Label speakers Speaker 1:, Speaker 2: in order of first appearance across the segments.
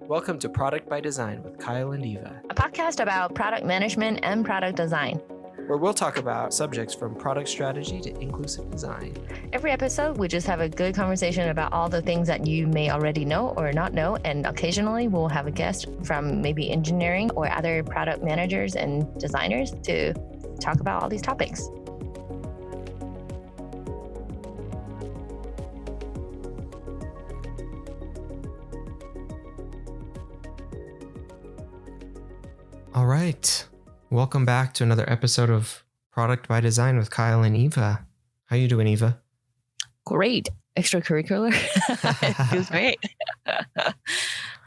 Speaker 1: Welcome to Product by Design with Kyle and Eva,
Speaker 2: a podcast about product management and product design,
Speaker 1: where we'll talk about subjects from product strategy to inclusive design.
Speaker 2: Every episode, we just have a good conversation about all the things that you may already know or not know, and occasionally we'll have a guest from maybe engineering or other product managers and designers to talk about all these topics.
Speaker 1: All right. Welcome back to another episode of Product by Design with Kyle and Eva. How you doing, Eva?
Speaker 2: Great. Extracurricular. It feels great.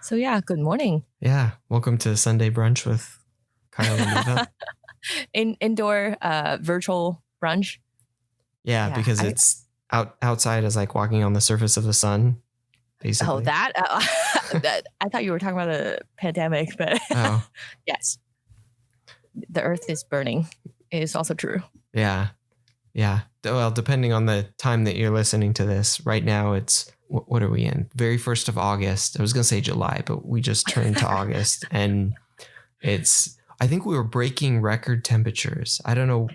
Speaker 2: So yeah, good morning.
Speaker 1: Yeah. Welcome to Sunday brunch with Kyle and Eva.
Speaker 2: Indoor virtual brunch.
Speaker 1: Yeah, because it's outside is like walking on the surface of the sun, basically.
Speaker 2: Oh, that I thought you were talking about a pandemic, but yes, the earth is burning is also true. Yeah. Well, depending on the time that you're listening to this, right now it's, what are we in? Very 1st of August. I was going to say July, but we just turned to August, and I think we were breaking record temperatures. I don't know,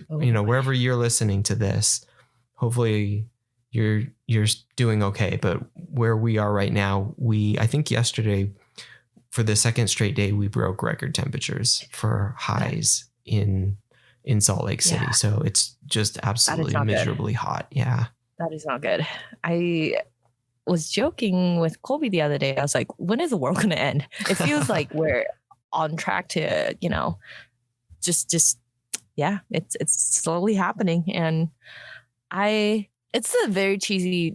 Speaker 2: wherever you're listening to this, hopefully you're doing okay. But where we are right now, I think yesterday, for the second straight day, we broke record temperatures for highs in Salt Lake City. Yeah. So it's just absolutely miserably hot. Yeah. That is not good. I was joking with Colby the other day. I was like, when is the world going to end? It feels like we're on track to, it's slowly happening. And it's a very cheesy,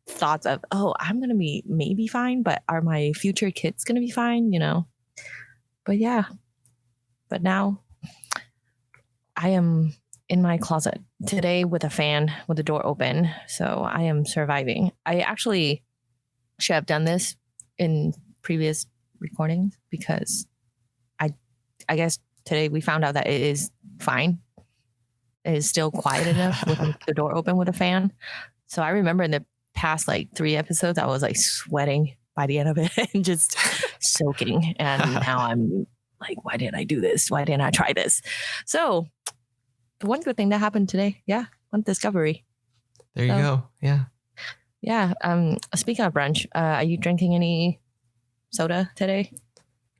Speaker 2: thoughts of, I'm going to be maybe fine, but are my future kids going to be fine? But yeah, but now I am in my closet today with a fan with the door open. So I am surviving. I actually should have done this in previous recordings because I guess today we found out that it is fine. It is still quiet enough with the door open with a fan. So I remember in the past 3 episodes, I was sweating by the end of it and just soaking. And now I'm like, why didn't I do this? Why didn't I try this? So the one good thing that happened today, one discovery.
Speaker 1: There you go. Yeah.
Speaker 2: Yeah. Speaking of brunch, are you drinking any soda today?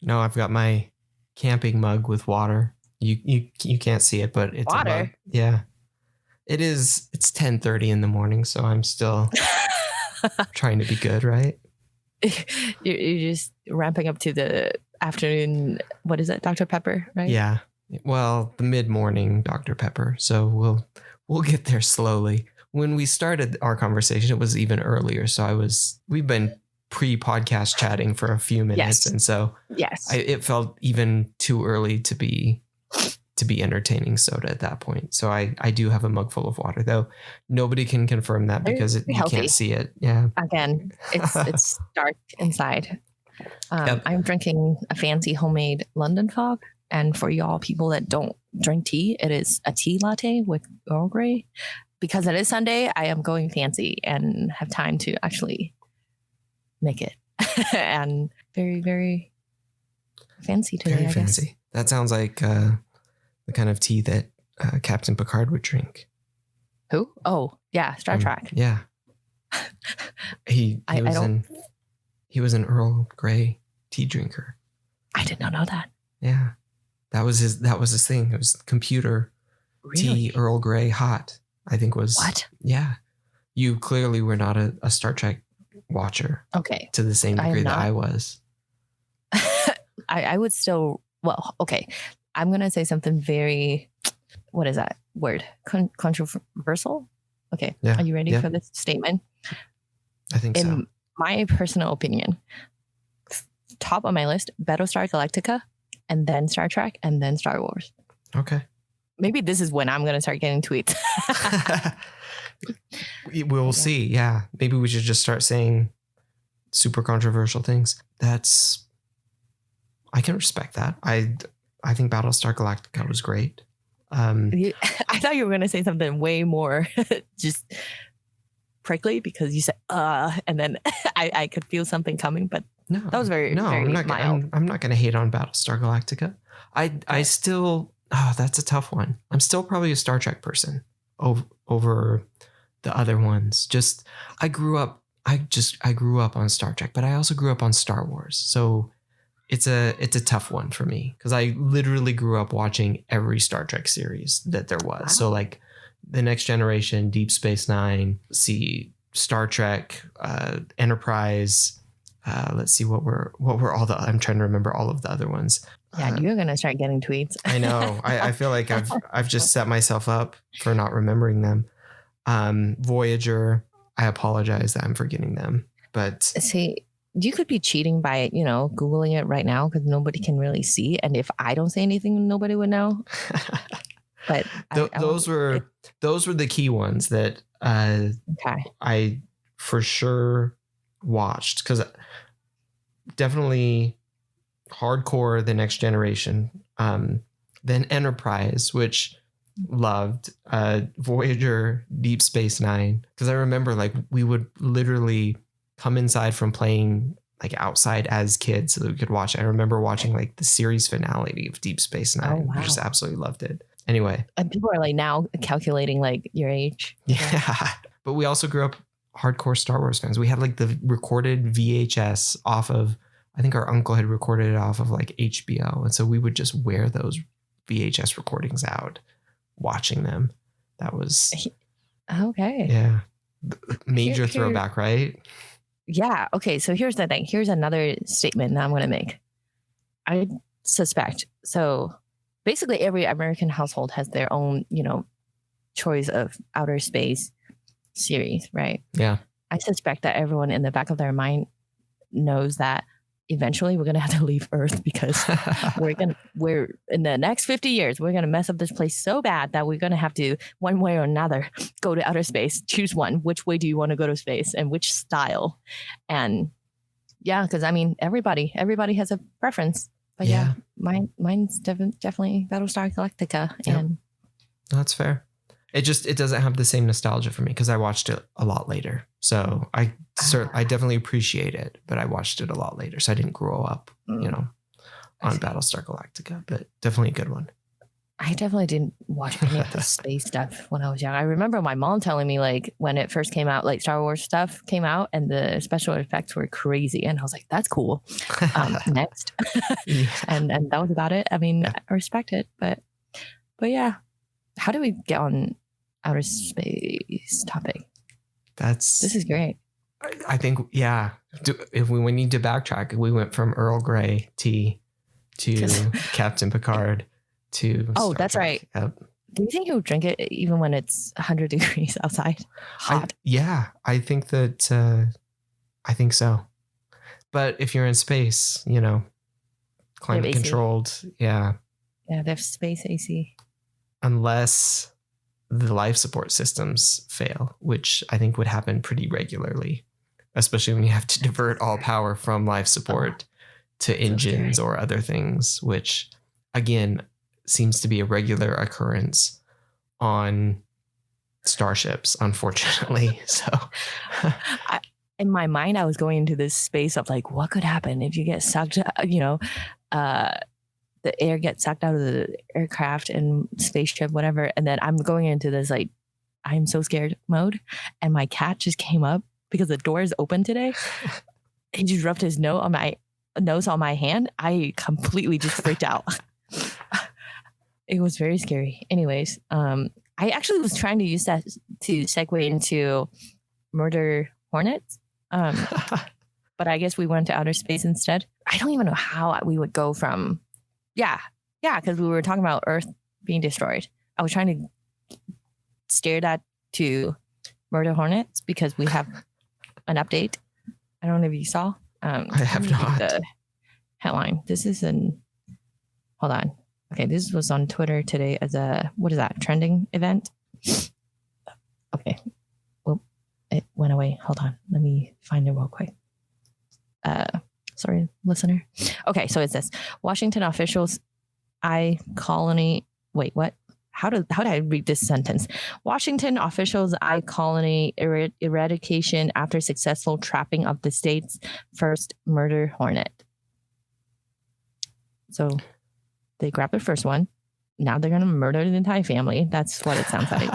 Speaker 1: No, I've got my camping mug with water. You can't see it, but it's
Speaker 2: water.
Speaker 1: A mug. Yeah. It is. It's 10:30 in the morning, so I'm still trying to be good, right?
Speaker 2: You're just ramping up to the afternoon. What is it, Dr. Pepper, right?
Speaker 1: Yeah. Well, the mid-morning Dr. Pepper. So we'll get there slowly. When we started our conversation, it was even earlier. So we've been pre-podcast chatting for a few minutes, and so it felt even too early to be entertaining soda at that point. So I do have a mug full of water, though nobody can confirm that because you can't see it. Yeah.
Speaker 2: Again, it's dark inside. I'm drinking a fancy homemade London Fog. And for y'all people that don't drink tea, it is a tea latte with Earl Grey. Because it is Sunday, I am going fancy and have time to actually make it. And very, very fancy today,
Speaker 1: very fancy. Guess. That sounds like the kind of tea that Captain Picard would drink.
Speaker 2: Who? Oh, yeah, Star Trek.
Speaker 1: Yeah. He was an Earl Grey tea drinker.
Speaker 2: I did not know that.
Speaker 1: Yeah. That was his thing. It was computer tea, Earl Grey hot, I think was.
Speaker 2: What?
Speaker 1: Yeah. You clearly were not a Star Trek watcher.
Speaker 2: Okay.
Speaker 1: To the same degree that I was.
Speaker 2: I would still, okay. I'm going to say something very, what is that word? Controversial? Okay. Yeah. Are you ready for this statement?
Speaker 1: I think so.
Speaker 2: In my personal opinion, top of my list, Battlestar Galactica, and then Star Trek, and then Star Wars.
Speaker 1: Okay.
Speaker 2: Maybe this is when I'm going to start getting tweets.
Speaker 1: We'll see. Yeah. Maybe we should just start saying super controversial things. I can respect that. I think Battlestar Galactica was great.
Speaker 2: I thought you were going to say something way more just prickly because you said, and then I could feel something coming, but
Speaker 1: No,
Speaker 2: that was very mild.
Speaker 1: I'm not going to hate on Battlestar Galactica. I still, that's a tough one. I'm still probably a Star Trek person over the other ones. Just I grew up on Star Trek, but I also grew up on Star Wars. So it's a tough one for me because I literally grew up watching every Star Trek series that there was. Wow. So like The Next Generation, Deep Space Nine, Star Trek, Enterprise. Let's see what were all the. I'm trying to remember all of the other ones.
Speaker 2: Yeah, you're gonna start getting tweets.
Speaker 1: I know. I feel like I've just set myself up for not remembering them. Voyager. I apologize that I'm forgetting them, but
Speaker 2: see, you could be cheating by Googling it right now because nobody can really see. And if I don't say anything, nobody would know. But
Speaker 1: those were the key ones that I for sure watched because definitely hardcore The Next Generation, then Enterprise, which loved, Voyager, Deep Space Nine, because I remember like we would literally come inside from playing like outside as kids so that we could watch. I remember watching like the series finale of Deep Space Nine. Oh, wow. I just absolutely loved it. Anyway,
Speaker 2: and people are like now calculating like your age.
Speaker 1: Yeah. But we also grew up hardcore Star Wars fans. We had like the recorded VHS off of, I think our uncle had recorded it off of like HBO. And so we would just wear those VHS recordings out, watching them. That was
Speaker 2: okay.
Speaker 1: Yeah. Major throwback, right?
Speaker 2: Yeah. Okay. So here's the thing. Here's another statement that I'm going to make. I suspect. So basically every American household has their own, choice of outer space series, right?
Speaker 1: Yeah.
Speaker 2: I suspect that everyone in the back of their mind knows that eventually we're going to have to leave Earth because we're in the next 50 years, we're going to mess up this place so bad that we're going to have to, one way or another, go to outer space. Choose one. Which way do you want to go to space and which style? And yeah, because I mean, everybody has a preference. But yeah mine's definitely Battlestar Galactica.
Speaker 1: Yep. And that's fair. It doesn't have the same nostalgia for me because I watched it a lot later. So I definitely appreciate it, but I watched it a lot later. So I didn't grow up, on Battlestar Galactica, but definitely a good one.
Speaker 2: I definitely didn't watch any of the space stuff when I was young. I remember my mom telling me like when it first came out, like Star Wars stuff came out and the special effects were crazy. And I was like, that's cool. Next. Yeah. And that was about it. I mean, yeah. I respect it, but yeah. How do we get on outer space topic? This is great.
Speaker 1: I think, yeah. If we need to backtrack, we went from Earl Grey tea to Captain Picard to
Speaker 2: Star that's Trek. Right. Yep. Do you think he would drink it even when it's 100 degrees outside? Hot.
Speaker 1: I think that. I think so. But if you're in space, climate controlled, yeah.
Speaker 2: Yeah, they have space AC.
Speaker 1: Unless the life support systems fail, which I think would happen pretty regularly, especially when you have to divert all power from life support to engines or other things, which again seems to be a regular occurrence on starships, unfortunately. So
Speaker 2: in my mind, I was going into this space of like, what could happen if you get sucked, the air gets sucked out of the aircraft and spaceship, whatever. And then I'm going into this, like, I'm so scared mode. And my cat just came up because the door is open today. He just rubbed his nose on my hand. I completely just freaked out. It was very scary. Anyways, I actually was trying to use that to segue into murder hornets. But I guess we went to outer space instead. I don't even know how we would go from... Yeah, because we were talking about Earth being destroyed. I was trying to steer that to murder hornets because we have an update. I don't know if you saw.
Speaker 1: I have not.
Speaker 2: The headline. This is hold on. Okay, this was on Twitter today as what is that, trending event? Okay. Well, it went away. Hold on. Let me find it real quick. Sorry, listener. Okay, so it says Washington officials eye colony. Wait, what? how did I read this sentence? Washington officials eye colony eradication after successful trapping of the state's first murder hornet. So they grabbed the first one. Now they're going to murder the entire family. That's what it sounds like.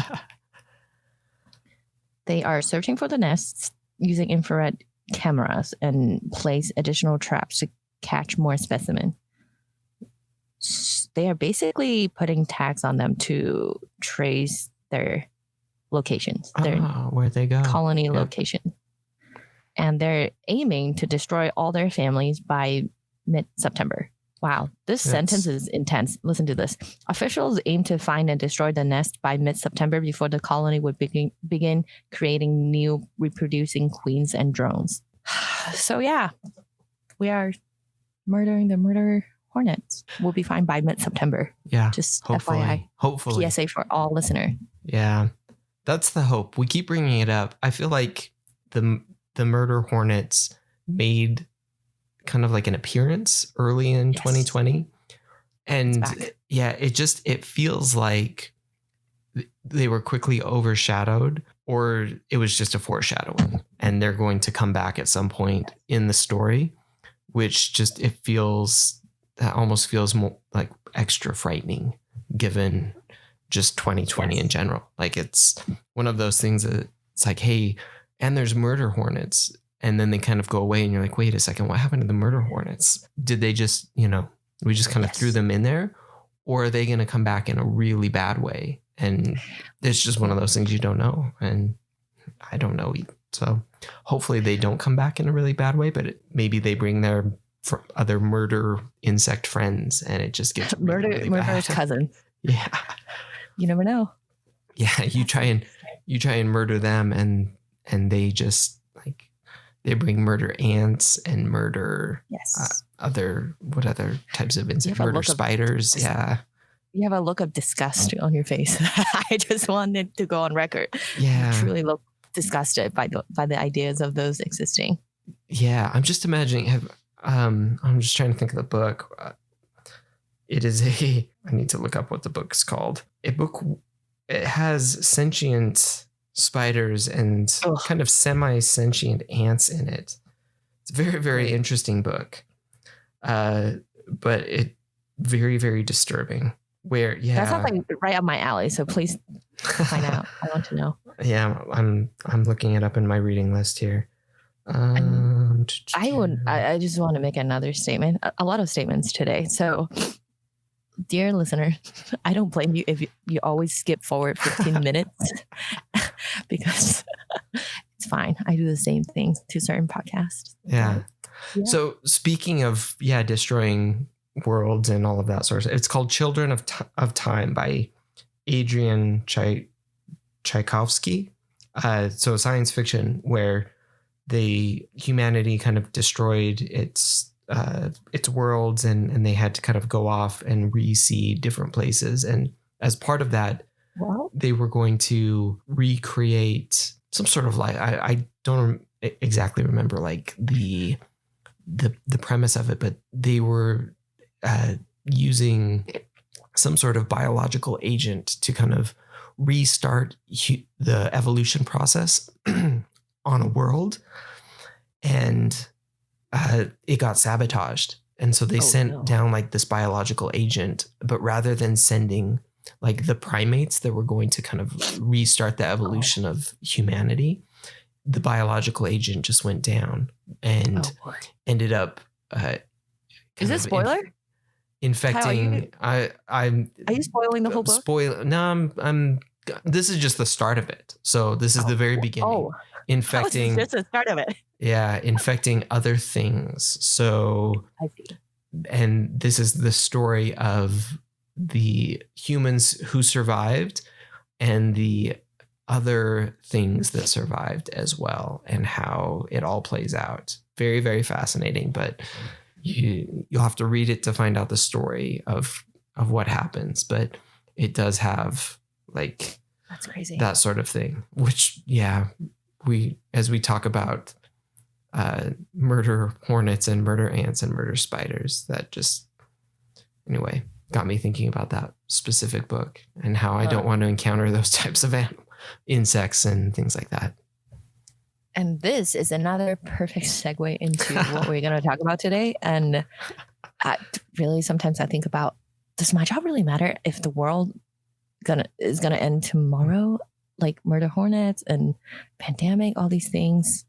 Speaker 2: They are searching for the nests using infrared cameras and place additional traps to catch more specimens. They are basically putting tags on them to trace their locations, their
Speaker 1: where they go,
Speaker 2: colony location. And they're aiming to destroy all their families by mid-September. Wow, this sentence is intense. Listen to this. Officials aim to find and destroy the nest by mid-September before the colony would begin creating new reproducing queens and drones. So yeah, we are murdering the murder hornets. We'll be fine by mid-September.
Speaker 1: Yeah,
Speaker 2: just
Speaker 1: hopefully.
Speaker 2: FYI.
Speaker 1: Hopefully.
Speaker 2: PSA for all listener.
Speaker 1: Yeah, that's the hope. We keep bringing it up. I feel like the murder hornets made kind of like an appearance early in 2020. And it feels like they were quickly overshadowed, or it was just a foreshadowing and they're going to come back at some point in the story, which just, that almost feels more like extra frightening given just 2020 in general. Like it's one of those things that it's like, hey, and there's murder hornets. And then they kind of go away and you're like, wait a second, what happened to the murder hornets? Did they just, we just kind of threw them in there? Or are they going to come back in a really bad way? And it's just one of those things you don't know. And I don't know. So hopefully they don't come back in a really bad way, but maybe they bring their other murder insect friends and it just gets really
Speaker 2: murderous cousin.
Speaker 1: Yeah.
Speaker 2: You never know.
Speaker 1: Yeah. You try and murder them and they just like, they bring murder ants and murder other types of insects, murder spiders. Yeah.
Speaker 2: You have a look of disgust on your face. I just wanted to go on record.
Speaker 1: Yeah.
Speaker 2: You truly look disgusted by the ideas of those existing.
Speaker 1: Yeah. I'm just imagining, I'm just trying to think of the book. It is I need to look up what the book's called. It has sentient spiders and kind of semi-sentient ants in it. It's a very, very interesting book. But it very, very disturbing.
Speaker 2: That sounds like right up my alley. So please find out. I want to know.
Speaker 1: Yeah, I'm looking it up in my reading list here.
Speaker 2: I just want to make another statement. A lot of statements today. So, dear listener, I don't blame you if you always skip forward 15 minutes because it's fine. I do the same thing to certain podcasts.
Speaker 1: Yeah. So speaking of destroying worlds and all of that sort of stuff, it's called Children of Time by Adrian Tchaikovsky. So science fiction where humanity kind of destroyed its worlds and they had to kind of go off and reseed different places. And as part of that, they were going to recreate some sort of like, I don't exactly remember like the premise of it, but they were using some sort of biological agent to kind of restart the evolution process on a world. And it got sabotaged. And so they sent down like this biological agent, but rather than sending like the primates that were going to kind of restart the evolution of humanity, the biological agent just went down and ended up.
Speaker 2: Is this spoiler?
Speaker 1: Infecting.
Speaker 2: Are you spoiling the whole book?
Speaker 1: No, I'm. This is just the start of it. So this is the very beginning. Infecting.
Speaker 2: That's the start of it.
Speaker 1: Yeah, infecting other things. So
Speaker 2: I see.
Speaker 1: And this is the story of the humans who survived and the other things that survived as well, and how it all plays out. Very, very fascinating, but you'll have to read it to find out the story of what happens. But it does have like
Speaker 2: that's crazy,
Speaker 1: that sort of thing, which as we talk about murder hornets and murder ants and murder spiders, that just anyway, got me thinking about that specific book and how I don't want to encounter those types of insects and things like that.
Speaker 2: And this is another perfect segue into what we're going to talk about today. And really, sometimes I think about, does my job really matter if the world is gonna end tomorrow? Like murder hornets and pandemic, all these things.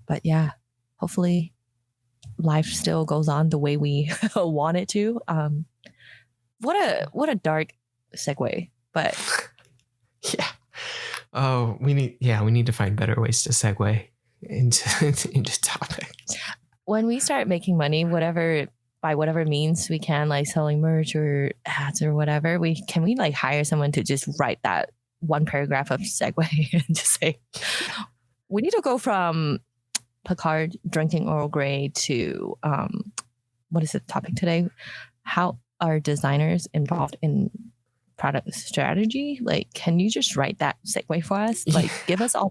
Speaker 2: But yeah, hopefully life still goes on the way we want it to. What a dark segue, but
Speaker 1: yeah. Oh, we need to find better ways to segue into topics.
Speaker 2: When we start making money, by whatever means we can, like selling merch or ads or whatever, can we like hire someone to just write that one paragraph of segue and just say, we need to go from Picard drinking Earl Grey to what is the topic today? How are designers involved in product strategy? Like, can you just write that segue for us? Like, give us all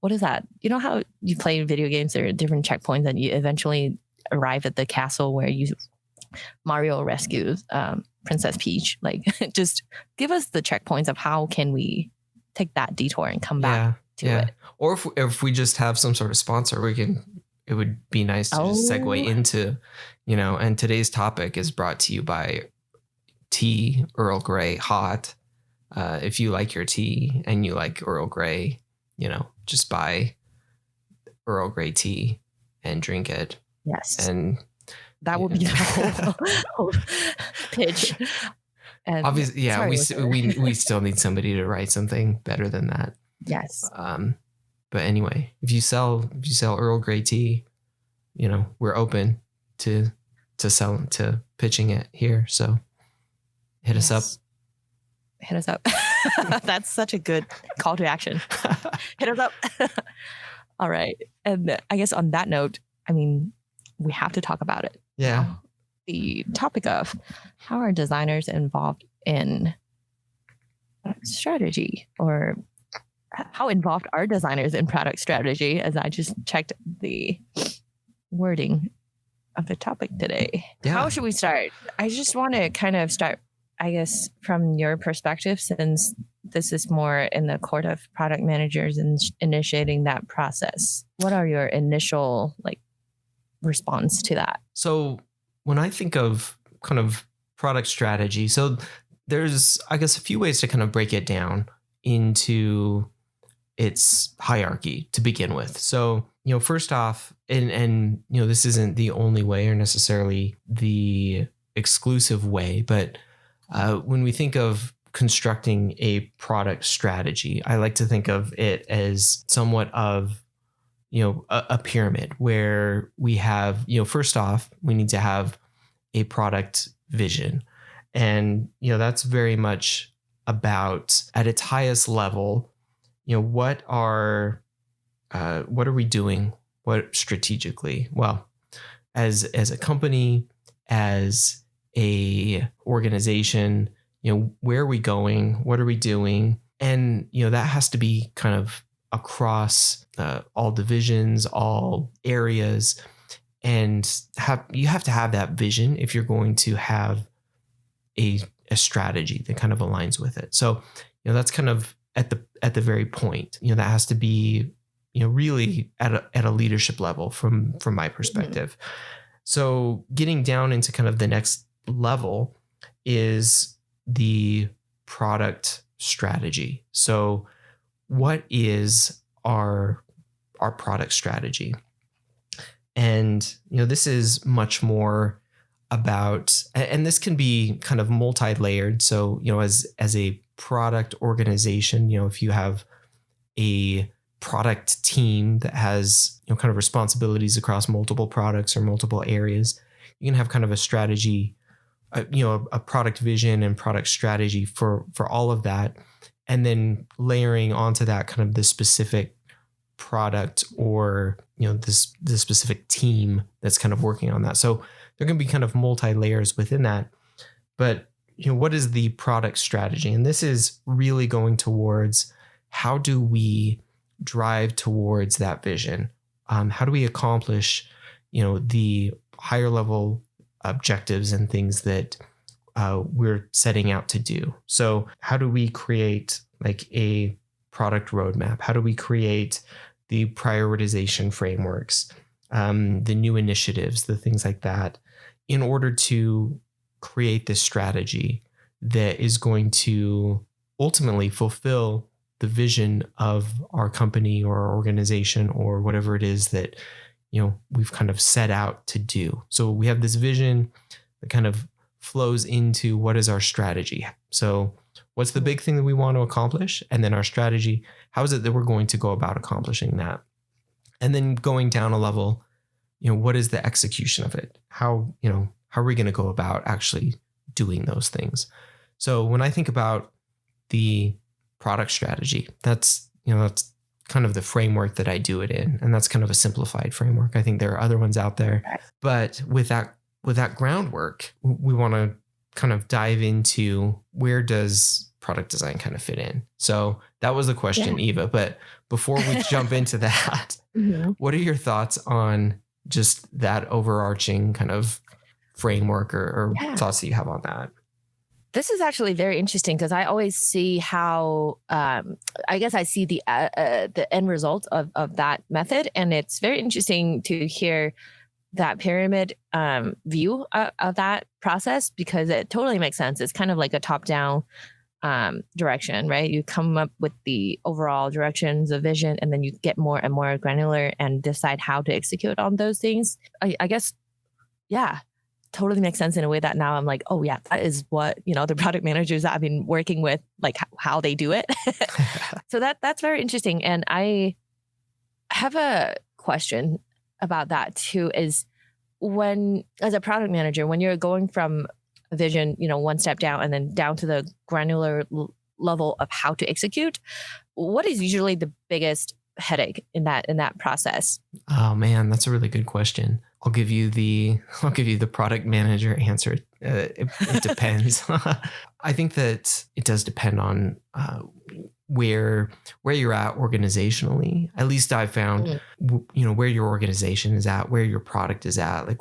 Speaker 2: what is that? You know how you play video games, there are different checkpoints and you eventually arrive at the castle where Mario rescues Princess Peach. Like, just give us the checkpoints of how can we take that detour and come back to it.
Speaker 1: Or if we just have some sort of sponsor, it would be nice to just segue into, and today's topic is brought to you by tea, Earl Grey hot. If you like your tea and you like Earl Grey, just buy Earl Grey tea and drink it.
Speaker 2: Yes.
Speaker 1: And
Speaker 2: that would be the whole pitch. And
Speaker 1: obviously, we still need somebody to write something better than that.
Speaker 2: Yes.
Speaker 1: But anyway, if you sell Earl Grey tea, we're open to pitching it here. So hit us up.
Speaker 2: Hit us up. That's such a good call to action. Hit us up. All right. And I guess on that note, we have to talk about it.
Speaker 1: Yeah.
Speaker 2: The topic of how are designers involved in strategy, or how involved are designers in product strategy, as I just checked the wording of the topic today. Yeah. How should we start? I just want to kind of start, I guess, from your perspective, since this is more in the court of product managers and initiating that process. What are your initial response to that?
Speaker 1: So when I think of kind of product strategy, so there's, I guess, a few ways to kind of break it down into its hierarchy to begin with. So, first off, and this isn't the only way or necessarily the exclusive way, but when we think of constructing a product strategy, I like to think of it as somewhat of a pyramid where we have, first off, we need to have a product vision. And, that's very much about, at its highest level, what are we doing? What strategically? Well, as a company, as a organization, where are we going? What are we doing? And, that has to be kind of across all divisions, all areas, and you have to have that vision if you're going to have a strategy that kind of aligns with it. So, that's kind of at the very point. That has to be, really at a leadership level from my perspective. Mm-hmm. So, getting down into kind of the next level is the product strategy. So, what is our product strategy? And, this is much more about, and this can be kind of multi-layered. So, as a product organization, if you have a product team that has, kind of responsibilities across multiple products or multiple areas, you can have kind of a strategy, a product vision and product strategy for all of that. And then layering onto that kind of the specific product or, the specific team that's kind of working on that. So there can be kind of multi-layers within that. But, what is the product strategy? And this is really going towards how do we drive towards that vision? How do we accomplish, the higher level objectives and things that we're setting out to do. So how do we create like a product roadmap? How do we create the prioritization frameworks, the new initiatives, the things like that, in order to create this strategy that is going to ultimately fulfill the vision of our company or our organization or whatever it is that, you know, we've kind of set out to do. So we have this vision that kind of flows into what is our strategy. So what's the big thing that we want to accomplish? And then our strategy, how is it that we're going to go about accomplishing that? And then going down a level, you know, what is the execution of it? How are we going to go about actually doing those things? So when I think about the product strategy, that's kind of the framework that I do it in. And that's kind of a simplified framework. I think there are other ones out there, but with that groundwork, we want to kind of dive into where does product design kind of fit in. So that was the question, Eva. But before we jump into that, what are your thoughts on just that overarching kind of framework or thoughts that you have on that?
Speaker 2: This is actually very interesting because I always see how, I guess I see the end result of that method. And it's very interesting to hear that pyramid view of that process, because it totally makes sense. It's kind of like a top-down direction, right? You come up with the overall directions of vision, and then you get more and more granular and decide how to execute on those things. I guess, totally makes sense in a way that now I'm like, oh yeah, that is what, the product managers that I've been working with, like how they do it. So that's very interesting. And I have a question about that too, is when, as a product manager, when you're going from a vision, one step down and then down to the granular level of how to execute, what is usually the biggest headache in that process?
Speaker 1: Oh man, that's a really good question. I'll give you the product manager answer. It depends. I think that it does depend on where you're at organizationally. At least I've found, where your organization is at, where your product is at, like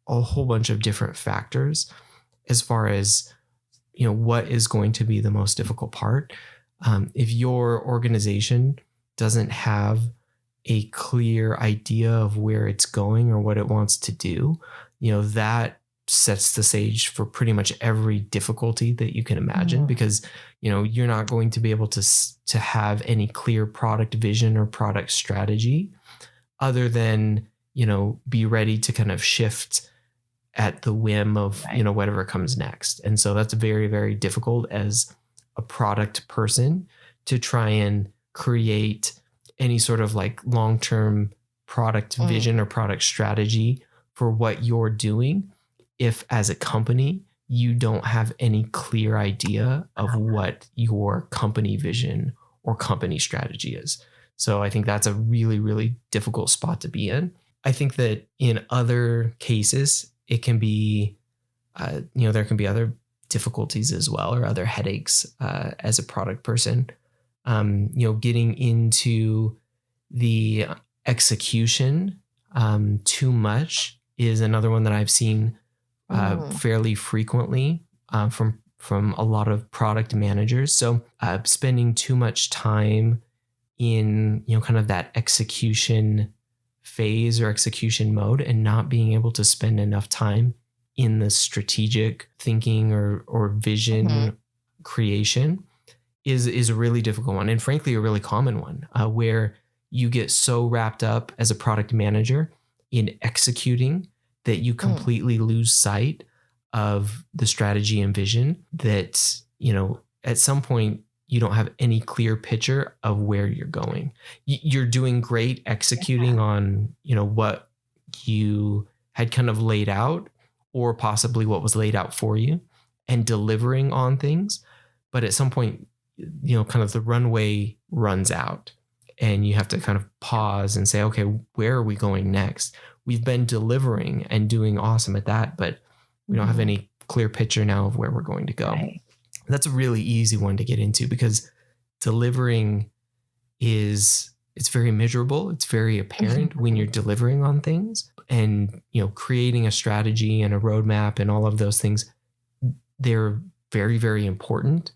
Speaker 1: a whole bunch of different factors as far as, what is going to be the most difficult part. If your organization doesn't have a clear idea of where it's going or what it wants to do, that sets the stage for pretty much every difficulty that you can imagine, because, you're not going to be able to have any clear product vision or product strategy other than, be ready to kind of shift at the whim of, whatever comes next. And so that's very, very difficult as a product person to try and create any sort of like long-term product vision or product strategy for what you're doing if as a company you don't have any clear idea of what your company vision or company strategy is. So I think that's a really, really difficult spot to be in. I think that in other cases, it can be, there can be other difficulties as well, or other headaches as a product person. Getting into the execution too much is another one that I've seen fairly frequently from a lot of product managers. So spending too much time in kind of that execution phase or execution mode, and not being able to spend enough time in the strategic thinking or vision creation is a really difficult one, and frankly a really common one, where you get so wrapped up as a product manager in executing that you completely lose sight of the strategy and vision that, at some point you don't have any clear picture of where you're going. You're doing great executing on, what you had kind of laid out, or possibly what was laid out for you, and delivering on things. But at some point, kind of the runway runs out, and you have to kind of pause and say, okay, where are we going next? We've been delivering and doing awesome at that, but we don't have any clear picture now of where we're going to go. Right. That's a really easy one to get into, because delivering it's very measurable. It's very apparent when you're delivering on things. and, creating a strategy and a roadmap and all of those things, they're very, very important,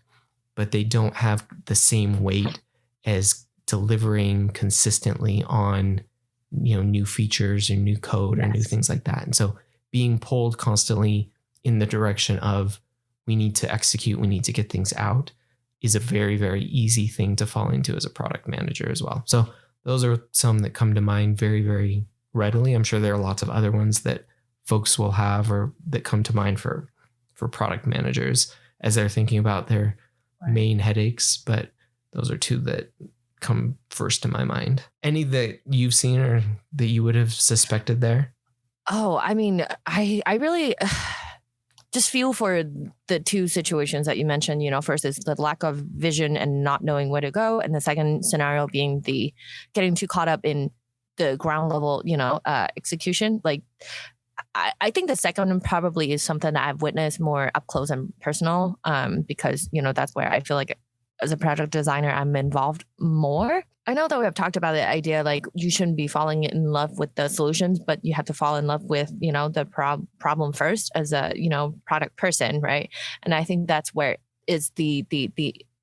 Speaker 1: but they don't have the same weight as delivering consistently on, new features or new code or new things like that. And so being pulled constantly in the direction of we need to execute, we need to get things out is a very, very easy thing to fall into as a product manager as well. So those are some that come to mind very, very readily. I'm sure there are lots of other ones that folks will have or that come to mind for product managers as they're thinking about their main headaches, but those are two that come first to my mind. Any that you've seen or that you would have suspected there?
Speaker 2: Oh, I mean, I really just feel for the two situations that you mentioned. First is the lack of vision and not knowing where to go, and the second scenario being the getting too caught up in the ground level, execution. Like, I think the second one probably is something that I've witnessed more up close and personal, because that's where I feel like as a project designer I'm involved more. I know that we have talked about the idea like you shouldn't be falling in love with the solutions, but you have to fall in love with, the problem first as a, product person, right? And I think that's where is the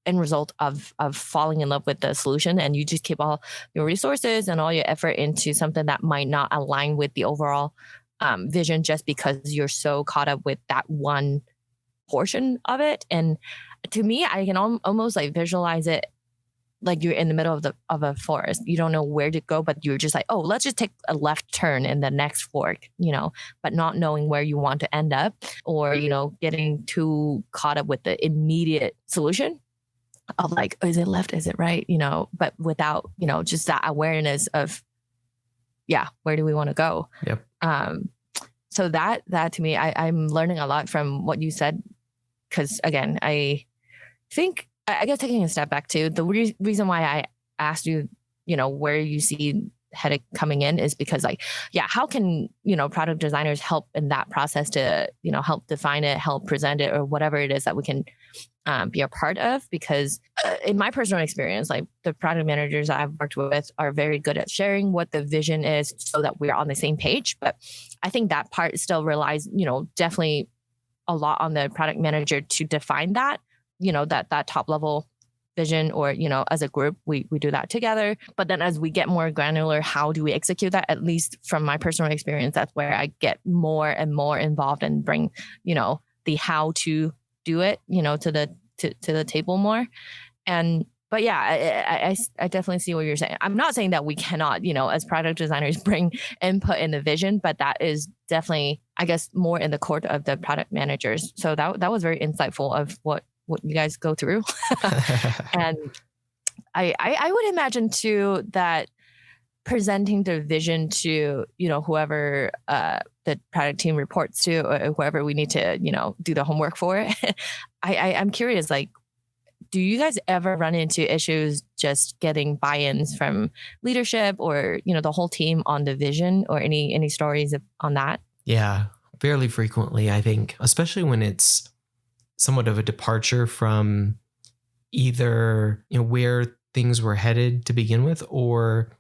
Speaker 2: end result of falling in love with the solution, and you just keep all your resources and all your effort into something that might not align with the overall vision just because you're so caught up with that one portion of it. And to me, I can almost like visualize it like you're in the middle of a forest. You don't know where to go, but you're just like, oh, let's just take a left turn in the next fork, but not knowing where you want to end up, or, getting too caught up with the immediate solution of like, oh, is it left? Is it right? But without, just that awareness of, where do we want to go?
Speaker 1: Yep.
Speaker 2: So that to me, I'm learning a lot from what you said. Because again, I think, I guess taking a step back too, the reason why I asked you, where you see headache coming in is because how can, product designers help in that process to, help define it, help present it, or whatever it is that we can be a part of? Because in my personal experience, like the product managers I've worked with are very good at sharing what the vision is so that we're on the same page. But I think that part still relies, definitely a lot on the product manager to define that, that top level vision, or, as a group, we do that together. But then as we get more granular, how do we execute that? At least from my personal experience, that's where I get more and more involved and bring, the how to do it, to the table more. But yeah, I definitely see what you're saying. I'm not saying that we cannot, as product designers bring input in the vision, but that is definitely, I guess, more in the court of the product managers. So that was very insightful of what you guys go through. And I would imagine too that presenting the vision to, whoever the product team reports to, or whoever we need to, do the homework for. I'm curious, like, do you guys ever run into issues just getting buy-ins from leadership or, the whole team on the vision, or any stories on that?
Speaker 1: Yeah, fairly frequently, I think, especially when it's somewhat of a departure from either, where things were headed to begin with, or,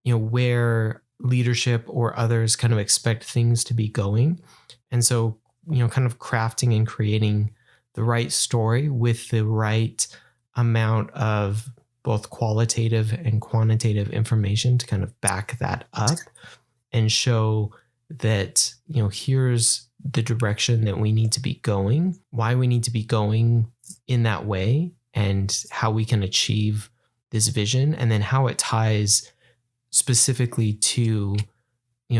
Speaker 1: where leadership or others kind of expect things to be going. And so, kind of crafting and creating the right story with the right amount of both qualitative and quantitative information to kind of back that up and show that, here's the direction that we need to be going, why we need to be going in that way, and how we can achieve this vision, and then how it ties specifically to,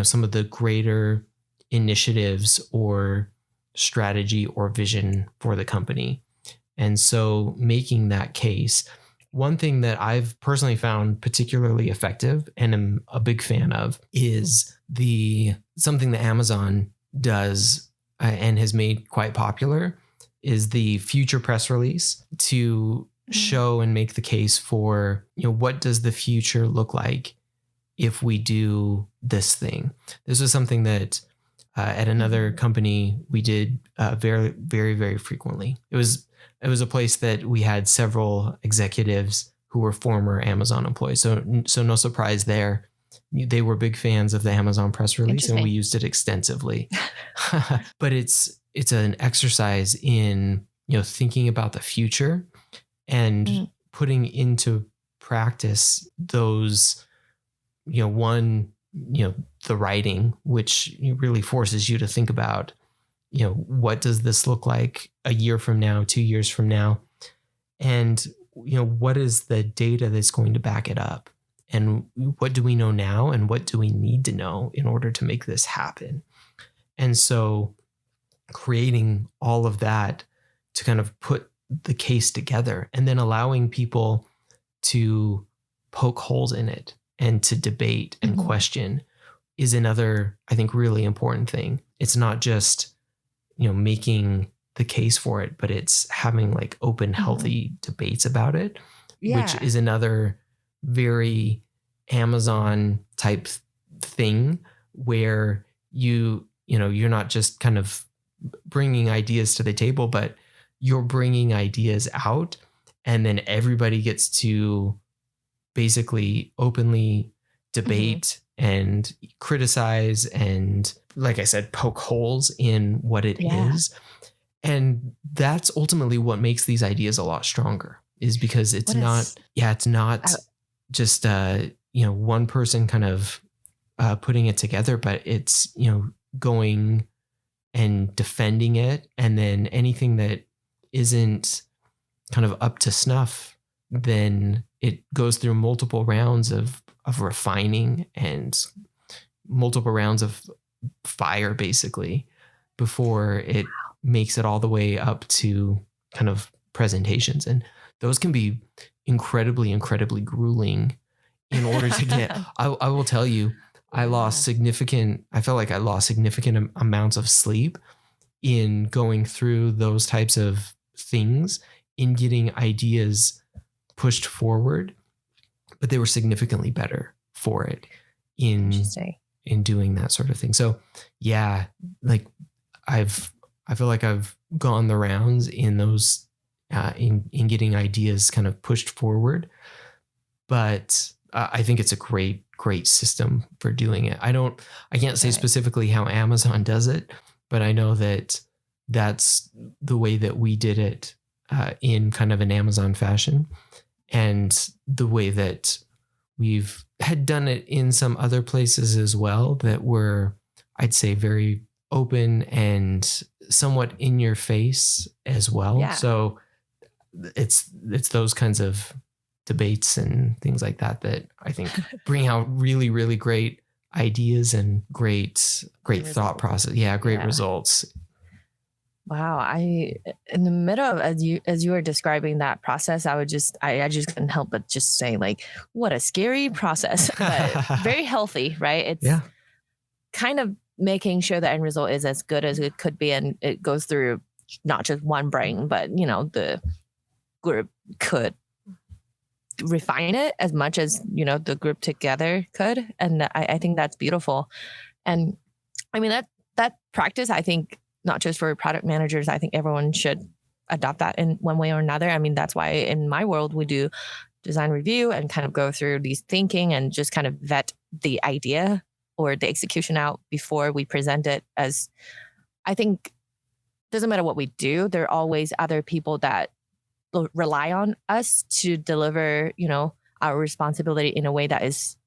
Speaker 1: some of the greater initiatives or strategy or vision for the company. And so making that case, one thing that I've personally found particularly effective and am a big fan of is something that Amazon does and has made quite popular is the future press release to show and make the case for, what does the future look like if we do this thing? This was something that at another company we did very, very, very frequently. It was a place that we had several executives who were former Amazon employees. So no surprise there. they were big fans of the Amazon press release, and we used it extensively. But it's an exercise in, thinking about the future and putting into practice those, the writing, which really forces you to think about, what does this look like a year from now, 2 years from now? And, what is the data that's going to back it up? And what do we know now? And what do we need to know in order to make this happen? And so creating all of that to kind of put the case together, and then allowing people to poke holes in it and to debate and question is another, I think, really important thing. It's not just, making the case for it, but it's having like open, healthy debates about it, which is another very Amazon type thing where you're not just kind of bringing ideas to the table, but you're bringing ideas out, and then everybody gets to basically openly debate and criticize and, like I said, poke holes in what it is. And that's ultimately what makes these ideas a lot stronger, is because it's not just, one person kind of putting it together, but it's, going and defending it. And then anything that isn't kind of up to snuff, then it goes through multiple rounds of refining and multiple rounds of fire, basically, before it makes it all the way up to kind of presentations. And those can be incredibly, incredibly grueling in order to get, I will tell you, I felt like I lost significant amounts of sleep in going through those types of things, in getting ideas pushed forward, but they were significantly better for it in doing that sort of thing. So like I feel like I've gone the rounds in those, in getting ideas kind of pushed forward, but I think it's a great system for doing it. I can't say specifically how Amazon does it, but I know that that's the way that we did it in kind of an Amazon fashion, and the way that we've had done it in some other places as well that were, I'd say, very open and somewhat in your face as well. Yeah. So it's those kinds of debates and things like that I think bring out really, really great ideas and great thought process. Yeah. Great results.
Speaker 2: Wow. In the middle of, as you were describing that process, I just couldn't help but just say, like, what a scary process, but very healthy, right? It's kind of making sure the end result is as good as it could be. And it goes through not just one brain, but, the group could refine it as much as, the group together could. And I think that's beautiful. And I mean, that practice, I think, not just for product managers, I think everyone should adopt that in one way or another. I mean, that's why in my world, we do design review and kind of go through these thinking and just kind of vet the idea or the execution out before we present it. As I think doesn't matter what we do, there are always other people that rely on us to deliver, our responsibility in a way that is,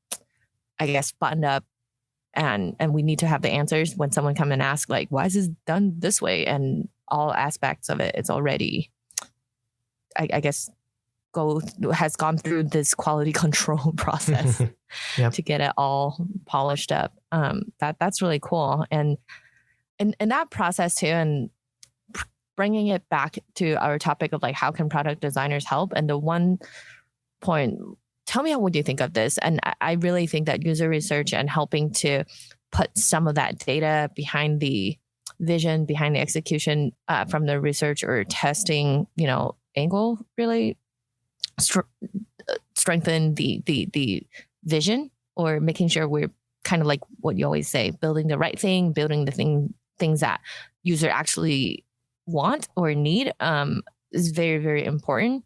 Speaker 2: I guess, buttoned up. And we need to have the answers when someone come and ask, like, why is this done this way? And all aspects of it, it's already, I guess, has gone through this quality control process to get it all polished up. That's really cool. And that process too, and bringing it back to our topic of, like, how can product designers help? And the one point, tell me what you think of this. And I really think that user research and helping to put some of that data behind the vision, behind the execution from the research or testing, angle really strengthen the vision, or making sure we're kind of like what you always say, building the right thing, building the things that user actually want or need is very, very important.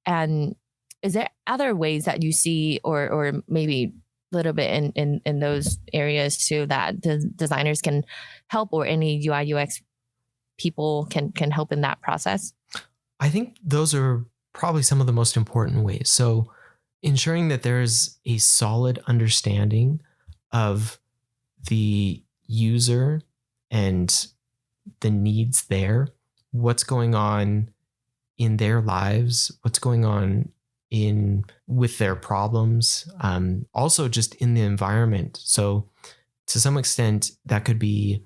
Speaker 2: And is there other ways that you see, or maybe little bit in those areas so that the designers can help, or any UI UX people can help in that process?
Speaker 1: I think those are probably some of the most important ways. So ensuring that there's a solid understanding of the user and the needs there, what's going on in their lives, what's going on with their problems, also just in the environment. So to some extent, that could be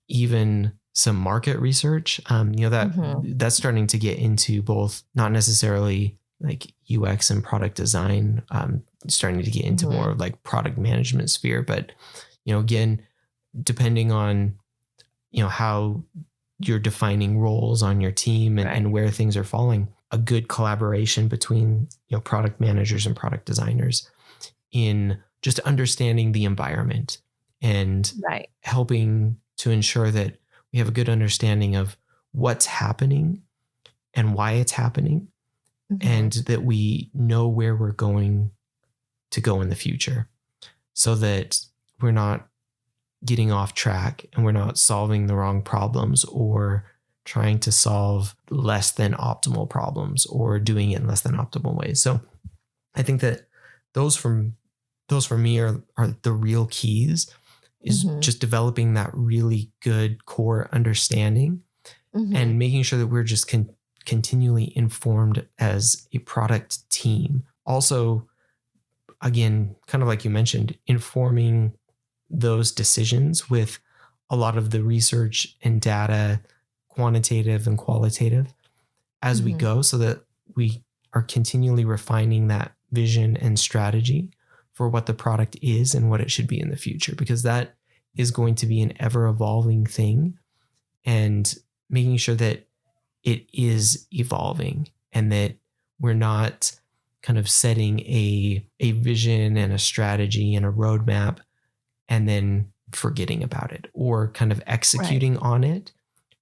Speaker 1: even some market research, that's starting to get into both, not necessarily like UX and product design, starting to get into more of like product management sphere. But, again, depending on, how you're defining roles on your team and where things are falling, a good collaboration between, product managers and product designers in just understanding the environment and helping to ensure that we have a good understanding of what's happening and why it's happening, and that we know where we're going to go in the future, so that we're not getting off track and we're not solving the wrong problems or trying to solve less than optimal problems or doing it in less than optimal ways. So I think that those for me are the real keys, is just developing that really good core understanding and making sure that we're just continually informed as a product team. Also, again, kind of like you mentioned, informing those decisions with a lot of the research and data, quantitative and qualitative, as we go, so that we are continually refining that vision and strategy for what the product is and what it should be in the future, because that is going to be an ever evolving thing, and making sure that it is evolving and that we're not kind of setting a vision and a strategy and a roadmap and then forgetting about it, or kind of executing on it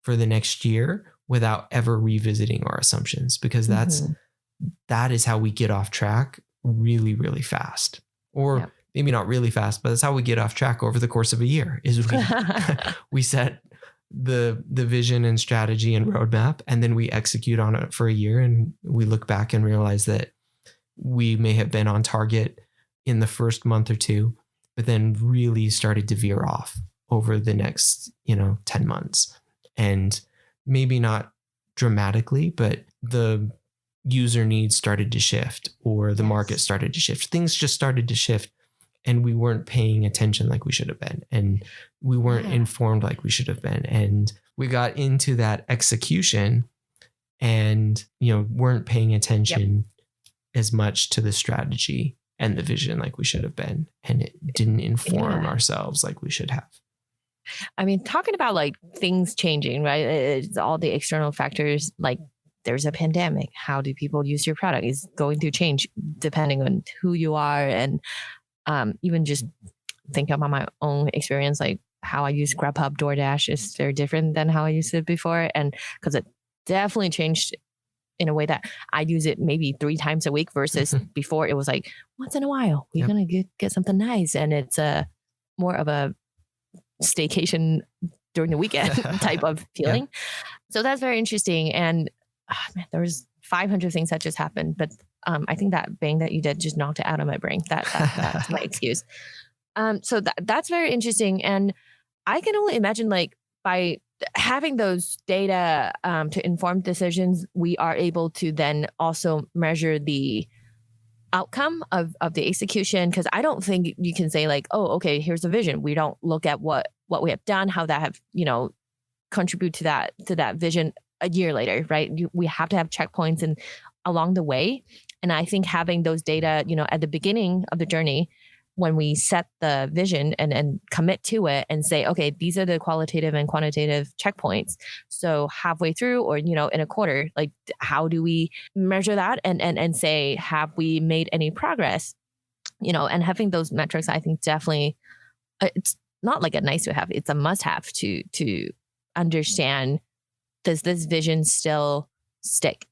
Speaker 1: for the next year without ever revisiting our assumptions, because that is how we get off track really, really fast. Or maybe not really fast, but that's how we get off track over the course of a year, is we set the vision and strategy and roadmap, and then we execute on it for a year, and we look back and realize that we may have been on target in the first month or two, but then really started to veer off over the next, 10 months. And maybe not dramatically, but the user needs started to shift, or the market started to shift. Things just started to shift, and we weren't paying attention like we should have been, and we weren't informed like we should have been. And we got into that execution and, weren't paying attention as much to the strategy and the vision like we should have been. And it didn't inform ourselves like we should have.
Speaker 2: I mean, talking about like things changing, right? It's all the external factors, like there's a pandemic. How do people use your product is going to change depending on who you are. And even just think about my own experience, like how I use Grubhub, DoorDash is very different than how I used it before. And because it definitely changed in a way that I use it maybe 3 times a week versus before it was like once in a while, we're going to get something nice. And it's more of a staycation during the weekend type of feeling. So that's very interesting. And there was 500 things that just happened, but I think that bang that you did just knocked it out of my brain. That's my excuse. So that's very interesting. And I can only imagine, like, by having those data to inform decisions, we are able to then also measure the outcome of the execution. Because I don't think you can say like, oh, okay, here's the vision. We don't look at what we have done, how that have, contribute to that vision a year later, right? We have to have checkpoints and along the way. And I think having those data, at the beginning of the journey, when we set the vision and commit to it and say, okay, these are the qualitative and quantitative checkpoints. So halfway through, or, in a quarter, like how do we measure that and say, have we made any progress? And having those metrics, I think definitely, it's not like a nice to have, it's a must have to understand, does this vision still stick?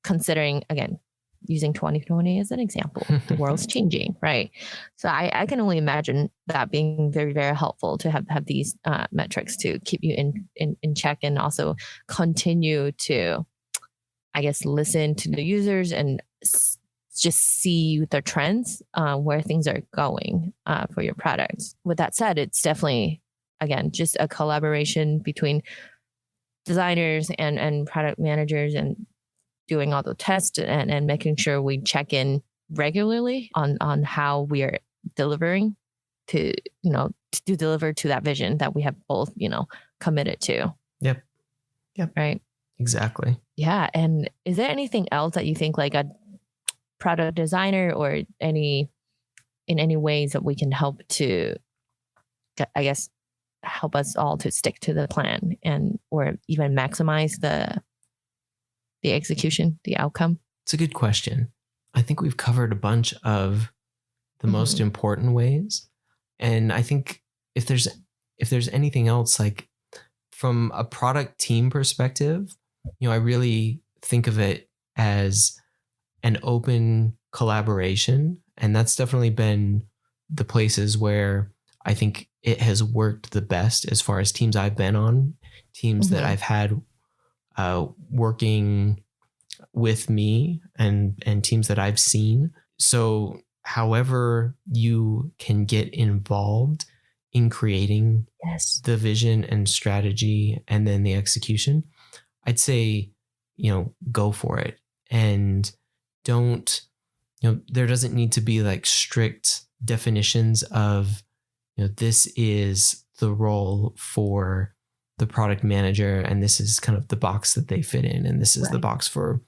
Speaker 2: Considering, again, using 2020 as an example. The world's changing, right? So I can only imagine that being very, very helpful to have these metrics to keep you in check, and also continue to, I guess, listen to the users and just see the trends, where things are going for your products. With that said, it's definitely, again, just a collaboration between designers and product managers, and doing all the tests and making sure we check in regularly on how we are delivering to deliver to that vision that we have both, committed to.
Speaker 1: Yep.
Speaker 2: Right.
Speaker 1: Exactly.
Speaker 2: Yeah. And is there anything else that you think, like a product designer or in any ways that we can help to, I guess, help us all to stick to the plan or even maximize the execution, the outcome?
Speaker 1: It's a good question. I think we've covered a bunch of the most important ways. And I think if there's anything else, like from a product team perspective, I really think of it as an open collaboration. And that's definitely been the places where I think it has worked the best as far as teams I've been on, teams that I've had working with me, and teams that I've seen. So however you can get involved in creating the vision and strategy and then the execution, I'd say, go for it. And don't, there doesn't need to be like strict definitions of, this is the role for the product manager, and this is kind of the box that they fit in, and this is the box for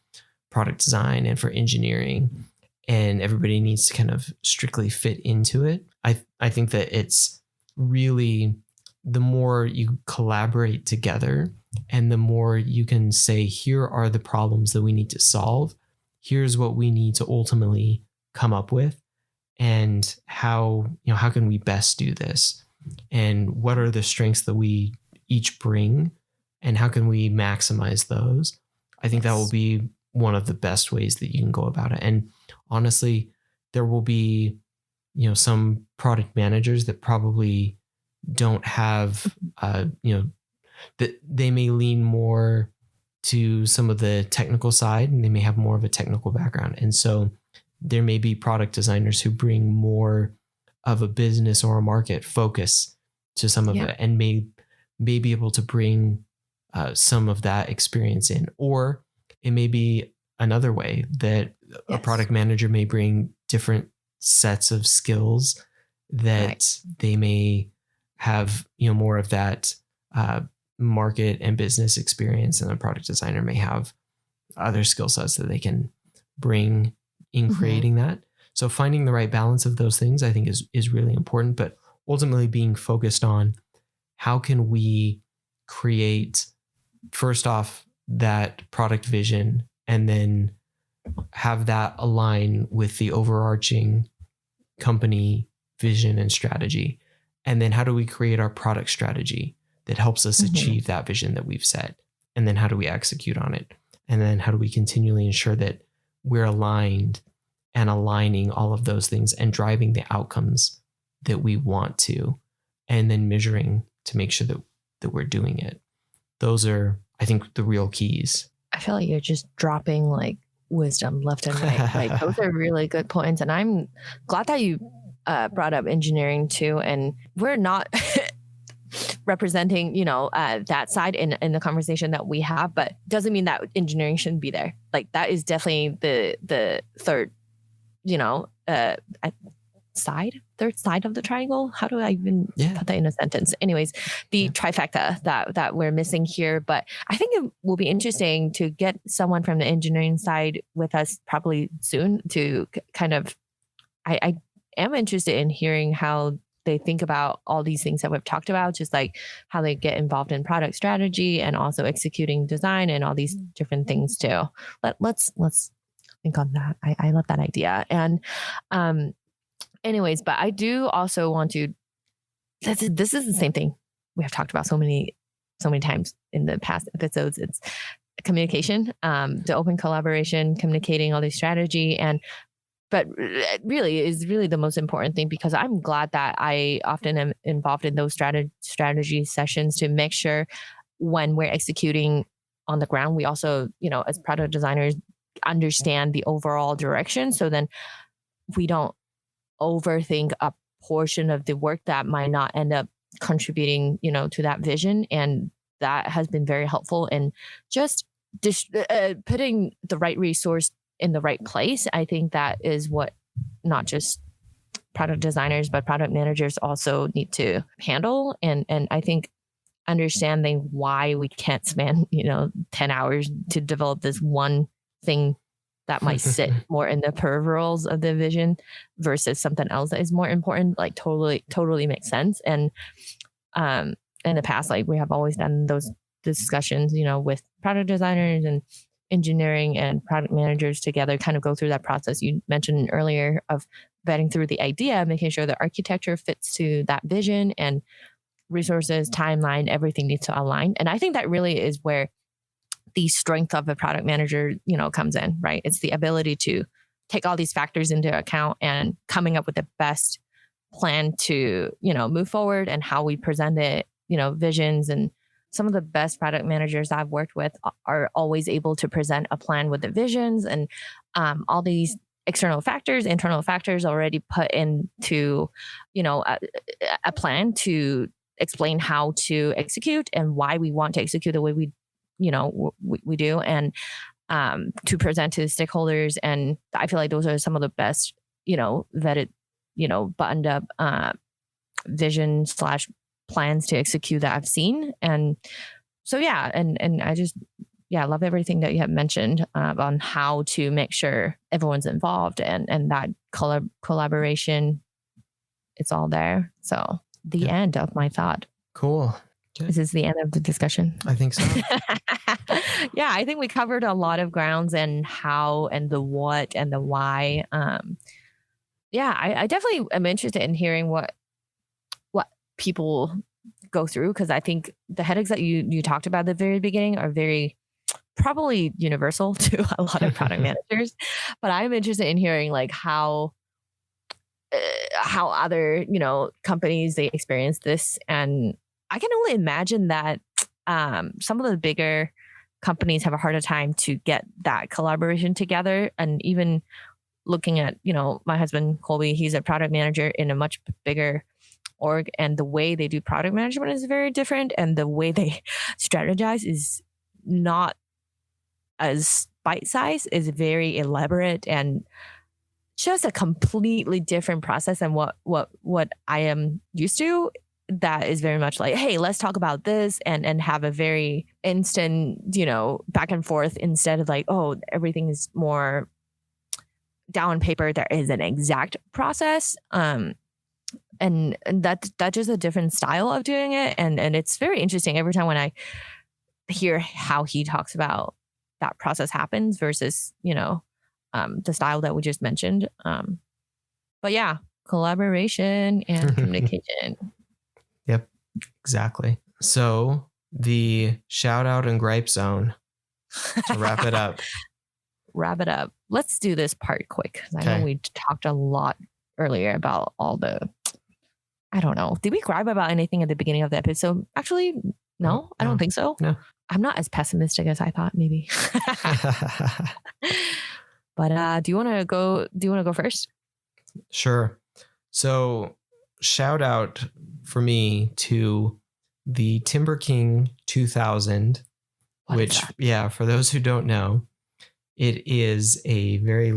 Speaker 1: product design and for engineering, and everybody needs to kind of strictly fit into it. I think that it's really, the more you collaborate together and the more you can say, here are the problems that we need to solve, here's what we need to ultimately come up with, and how can we best do this, and what are the strengths that we each bring, and how can we maximize those. I think that will be one of the best ways that you can go about it. And honestly, there will be, some product managers that probably don't have, that they may lean more to some of the technical side, and they may have more of a technical background. And so there may be product designers who bring more of a business or a market focus to some of it, and may be able to bring some of that experience in. Or it may be another way that a product manager may bring different sets of skills that they may have, more of that market and business experience, and a product designer may have other skill sets that they can bring in creating that. So finding the right balance of those things, I think is really important, but ultimately being focused on how can we create, first off, that product vision, and then have that align with the overarching company vision and strategy. And then how do we create our product strategy that helps us achieve that vision that we've set? And then how do we execute on it? And then how do we continually ensure that we're aligned and aligning all of those things and driving the outcomes that we want to, and then measuring to make sure that we're doing it. Those are, I think, the real keys.
Speaker 2: I feel like you're just dropping like wisdom left and right. Like those are really good points. And I'm glad that you brought up engineering too. And we're not representing, that side in the conversation that we have, but doesn't mean that engineering shouldn't be there. Like that is definitely the third, third side of the triangle. How do I even put that in a sentence? Anyways, the trifecta that we're missing here. But I think it will be interesting to get someone from the engineering side with us probably soon to kind of, I am interested in hearing how they think about all these things that we've talked about, just like how they get involved in product strategy and also executing design and all these different things too. Let's think on that. I love that idea. And anyways, but I do also want to, this is the same thing we have talked about so many times in the past episodes. It's communication, the open collaboration, communicating all the strategy, but really is really the most important thing, because I'm glad that I often am involved in those strategy sessions to make sure when we're executing on the ground, we also, as product designers, understand the overall direction. So then we don't overthink a portion of the work that might not end up contributing, to that vision. And that has been very helpful in just putting the right resource in the right place. I think that is what not just product designers, but product managers also need to handle. And I think understanding why we can't spend, 10 hours to develop this one thing that might sit more in the peripherals of the vision versus something else that is more important, like totally makes sense. And in the past, like we have always done those discussions, with product designers and engineering and product managers together, kind of go through that process you mentioned earlier of vetting through the idea, making sure the architecture fits to that vision, and resources, timeline, everything needs to align. And I think that really is where the strength of a product manager, comes in, right? It's the ability to take all these factors into account and coming up with the best plan to, move forward, and how we present it, visions. And some of the best product managers I've worked with are always able to present a plan with the visions and all these external factors, internal factors already put into, a plan to explain how to execute and why we want to execute the way we do, and to present to the stakeholders. And I feel like those are some of the best, vetted, buttoned up vision / plans to execute that I've seen. And so, yeah. And I just, I love everything that you have mentioned on how to make sure everyone's involved and that collaboration, it's all there. So the end of my thought.
Speaker 1: Cool.
Speaker 2: Good. Is this the end of the discussion?
Speaker 1: I think so.
Speaker 2: Yeah, I think we covered a lot of grounds, and how and the what and the why. I definitely am interested in hearing what people go through, because I think the headaches that you talked about at the very beginning are very probably universal to a lot of product managers. But I'm interested in hearing like how other companies they experience this. And I can only imagine that some of the bigger companies have a harder time to get that collaboration together. And even looking at my husband Colby, he's a product manager in a much bigger org, and the way they do product management is very different, and the way they strategize is not as bite-sized, is very elaborate, and just a completely different process than what I am used to. That is very much like, hey, let's talk about this, and have a very instant, back and forth, instead of like, oh, everything is more down on paper. There is an exact process. And that's just a different style of doing it. And it's very interesting every time when I hear how he talks about that process happens versus, the style that we just mentioned. But yeah, collaboration and communication.
Speaker 1: Yep, exactly. So the shout out and gripe zone to wrap it up.
Speaker 2: Wrap it up. Let's do this part quick, because I know we talked a lot earlier about all the, I don't know. Did we gripe about anything at the beginning of the episode? Actually, no, I don't think so.
Speaker 1: No.
Speaker 2: I'm not as pessimistic as I thought, maybe. But do you want to go first? Sure.
Speaker 1: So shout out for me to the Timberking 2000, which, for those who don't know, it is a very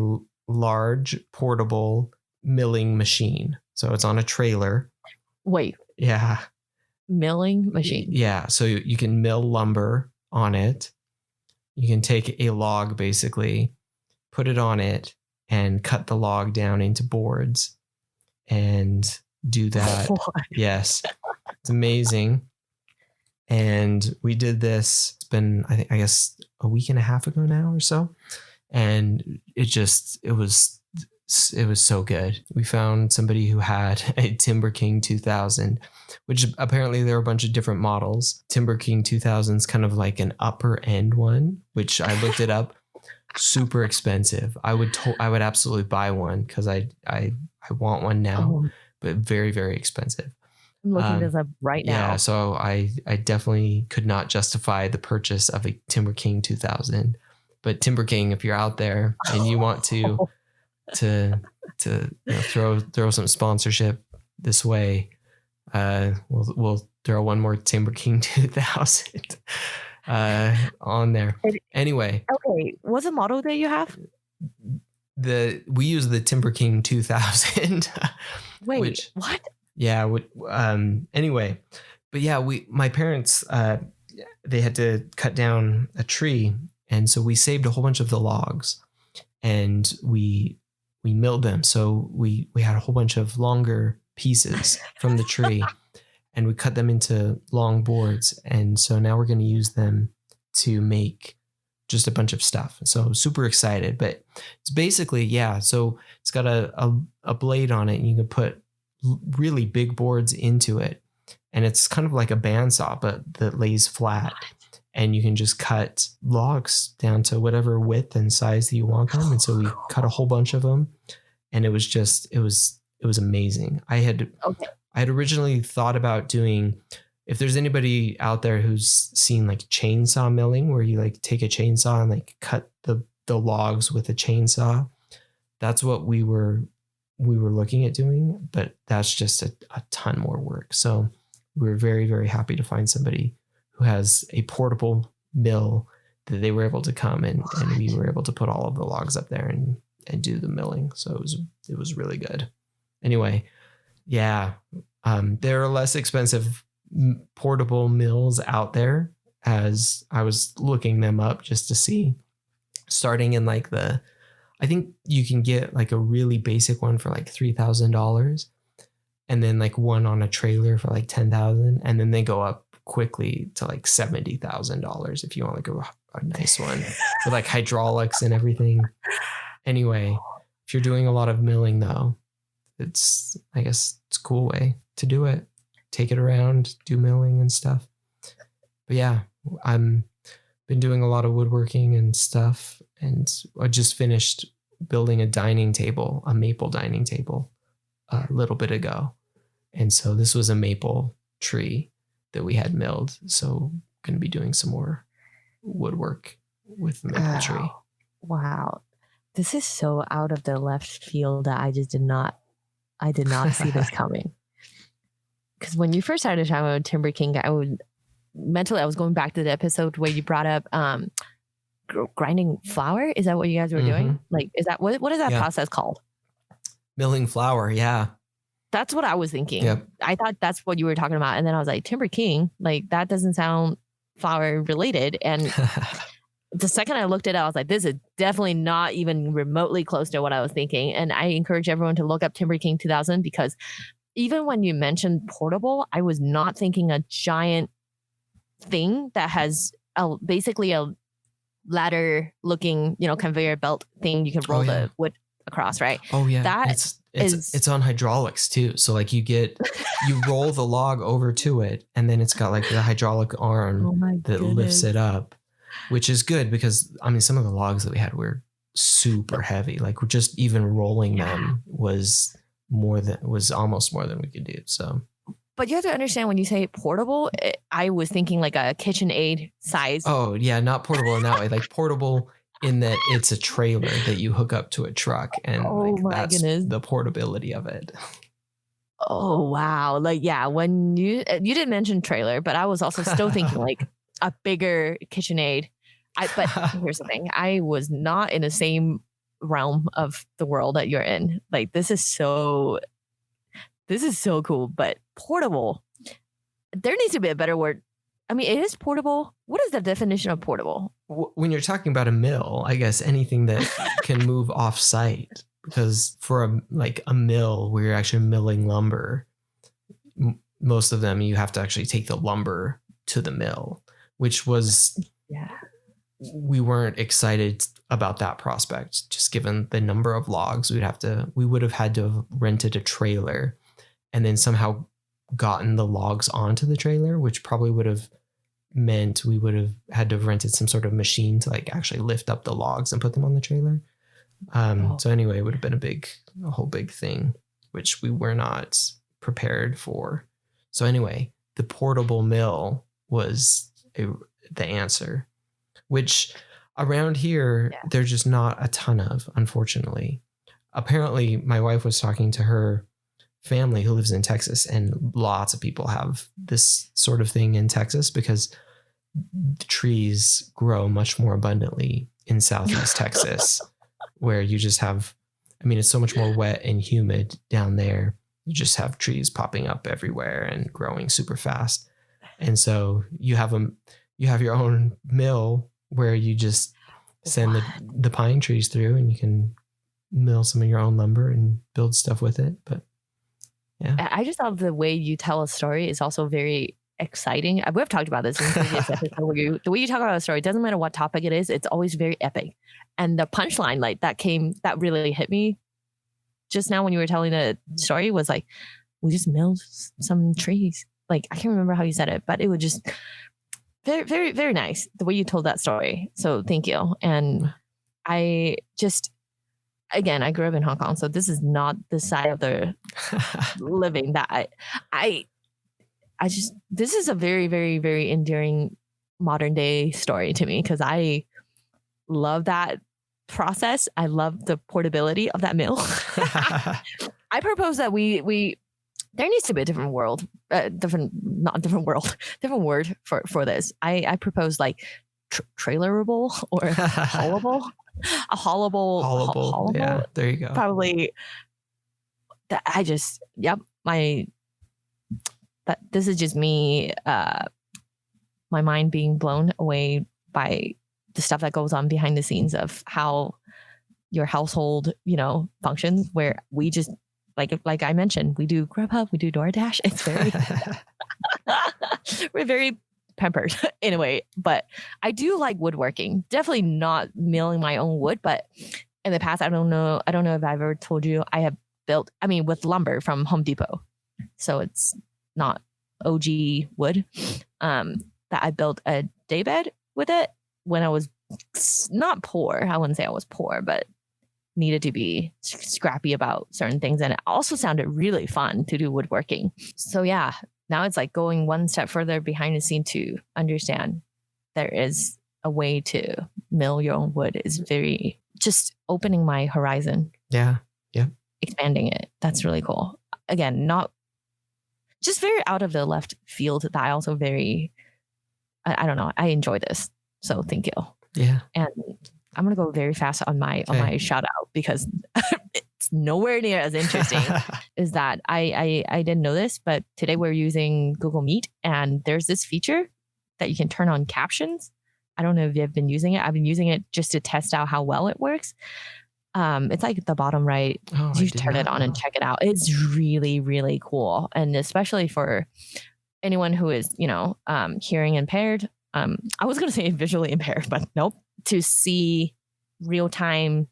Speaker 1: large portable milling machine. So it's on a trailer.
Speaker 2: Wait.
Speaker 1: Yeah.
Speaker 2: Milling machine.
Speaker 1: Yeah. So you can mill lumber on it. You can take a log, basically, put it on it, and cut the log down into boards and do that.
Speaker 2: What?
Speaker 1: Yes. It's amazing. And we did this, it's been, I guess a week and a half ago now or so. And it was it was so good. We found somebody who had a Timberking 2000, which apparently there are a bunch of different models. Timberking 2000 is kind of like an upper end one, which I looked it up. Super expensive. I would absolutely buy one because I want one now, but very, very expensive.
Speaker 2: I'm looking this up right now.
Speaker 1: Yeah, so I definitely could not justify the purchase of a Timberking 2000. But Timberking, if you're out there and you want to throw some sponsorship this way, we'll throw one more Timberking 2000 on there. Anyway.
Speaker 2: Okay, what's the model that you have?
Speaker 1: We use the Timberking 2000.
Speaker 2: Wait, what?
Speaker 1: Yeah. Anyway, but yeah, my parents, they had to cut down a tree. And so we saved a whole bunch of the logs and we milled them. So we had a whole bunch of longer pieces from the tree and we cut them into long boards. And so now we're going to use them to make just a bunch of stuff. So super excited, but it's basically, so it's got a blade on it and you can put really big boards into it. And it's kind of like a bandsaw, but that lays flat. And you can just cut logs down to whatever width and size that you want them. And so we cut a whole bunch of them. And it was amazing. I had originally thought about doing, if there's anybody out there who's seen like chainsaw milling, where you like take a chainsaw and like cut the logs with a chainsaw, that's what we were looking at doing, but that's just a ton more work. So we were very, very happy to find somebody who has a portable mill that they were able to come and we were able to put all of the logs up there and do the milling. So it was really good. Anyway, there are less expensive portable mills out there, as I was looking them up just to see, starting in like I think you can get like a really basic one for like $3,000 and then like one on a trailer for like $10,000. And then they go up quickly to like $70,000 if you want like a nice one with like hydraulics and everything. Anyway, if you're doing a lot of milling though, I guess it's a cool way to do it. Take it around, do milling and stuff. But yeah, I'm been doing a lot of woodworking and stuff, and I just finished building a maple dining table a little bit ago. And so this was a maple tree that we had milled. So going to be doing some more woodwork with the maple tree.
Speaker 2: Wow. This is so out of the left field that I did not see this coming. Because when you first started talking about Timberking, I was going back to the episode where you brought up grinding flour. Is that what you guys were doing? Like, is that what is that process called?
Speaker 1: Milling flour. Yeah.
Speaker 2: That's what I was thinking.
Speaker 1: Yep.
Speaker 2: I thought that's what you were talking about. And then I was like, Timberking, like that doesn't sound flour related. And the second I looked at it, I was like, this is definitely not even remotely close to what I was thinking. And I encourage everyone to look up Timberking 2000, because even when you mentioned portable, I was not thinking a giant thing that has basically a ladder looking, conveyor belt thing you can roll the wood across, right?
Speaker 1: Oh yeah. It's on hydraulics too. So like you roll the log over to it, and then it's got like the hydraulic arm that lifts it up, which is good because I mean some of the logs that we had were super heavy. Like just even rolling them was almost more than we could do. So,
Speaker 2: but you have to understand when you say portable, I was thinking like a KitchenAid size.
Speaker 1: Oh yeah, not portable in that way. Like portable in that it's a trailer that you hook up to a truck, and that's the portability of it.
Speaker 2: Oh wow! Like when you didn't mention trailer, but I was also still thinking like a bigger KitchenAid. But here's the thing: I was not in the same realm of the world that you're in. Like this is so cool, but portable. There needs to be a better word. I mean, it is portable. What is the definition of portable?
Speaker 1: When you're talking about a mill, I guess anything that can move off site, because for a mill where you're actually milling lumber, most of them you have to actually take the lumber to the mill, which was we weren't excited about that prospect, just given the number of logs we would have had to have rented a trailer and then somehow gotten the logs onto the trailer, which probably would have meant we would have had to have rented some sort of machine to like actually lift up the logs and put them on the trailer. So anyway, it would have been a whole big thing, which we were not prepared for. So anyway, the portable mill was the answer, which around here, there's just not a ton of, unfortunately. Apparently, my wife was talking to her family who lives in Texas, and lots of people have this sort of thing in Texas because the trees grow much more abundantly in Southeast Texas, where you just have, I mean, it's so much more wet and humid down there. You just have trees popping up everywhere and growing super fast. And so you have your own mill where you just send the pine trees through and you can mill some of your own lumber and build stuff with it. But yeah,
Speaker 2: I just love the way you tell a story is also very exciting. We've talked about this in previous episode the way you talk about a story, it doesn't matter what topic it is, it's always very epic. And the punchline like that really hit me just now when you were telling the story was like, we just milled some trees. Like, I can't remember how you said it, but it was just very, very, very nice the way you told that story. So thank you. And I grew up in Hong Kong, so this is not the side of the living that I just, this is a very, very, very endearing modern day story to me because I love that process. I love the portability of that mill. I propose that there needs to be a different word for this. I propose like trailerable or haulable. A haulable.
Speaker 1: Yeah, there you go.
Speaker 2: Probably that this is just me, my mind being blown away by the stuff that goes on behind the scenes of how your household, functions, where we just like I mentioned, we do Grubhub, we do DoorDash. It's very we're very pampered in a way, but I do like woodworking. Definitely not milling my own wood, but in the past, I don't know if I've ever told you, I have built, with lumber from Home Depot. So it's not OG wood. That I built a daybed with it when I was not poor. I wouldn't say I was poor, but needed to be scrappy about certain things. And it also sounded really fun to do woodworking. So yeah, now it's like going one step further behind the scene to understand there is a way to mill your own wood is very just opening my horizon.
Speaker 1: Yeah. Yeah.
Speaker 2: Expanding it. That's really cool. Again, not just very out of the left field that I also I don't know. I enjoy this. So thank you.
Speaker 1: Yeah.
Speaker 2: And I'm going to go very fast on my shout out because it's nowhere near as interesting is that I didn't know this, but today we're using Google Meet and there's this feature that you can turn on captions. I don't know if you've been using it. I've been using it just to test out how well it works. It's like at the bottom right. You turn it on and check it out. It's really, really cool. And especially for anyone who is, hearing impaired. I was going to say visually impaired, but nope. To see real time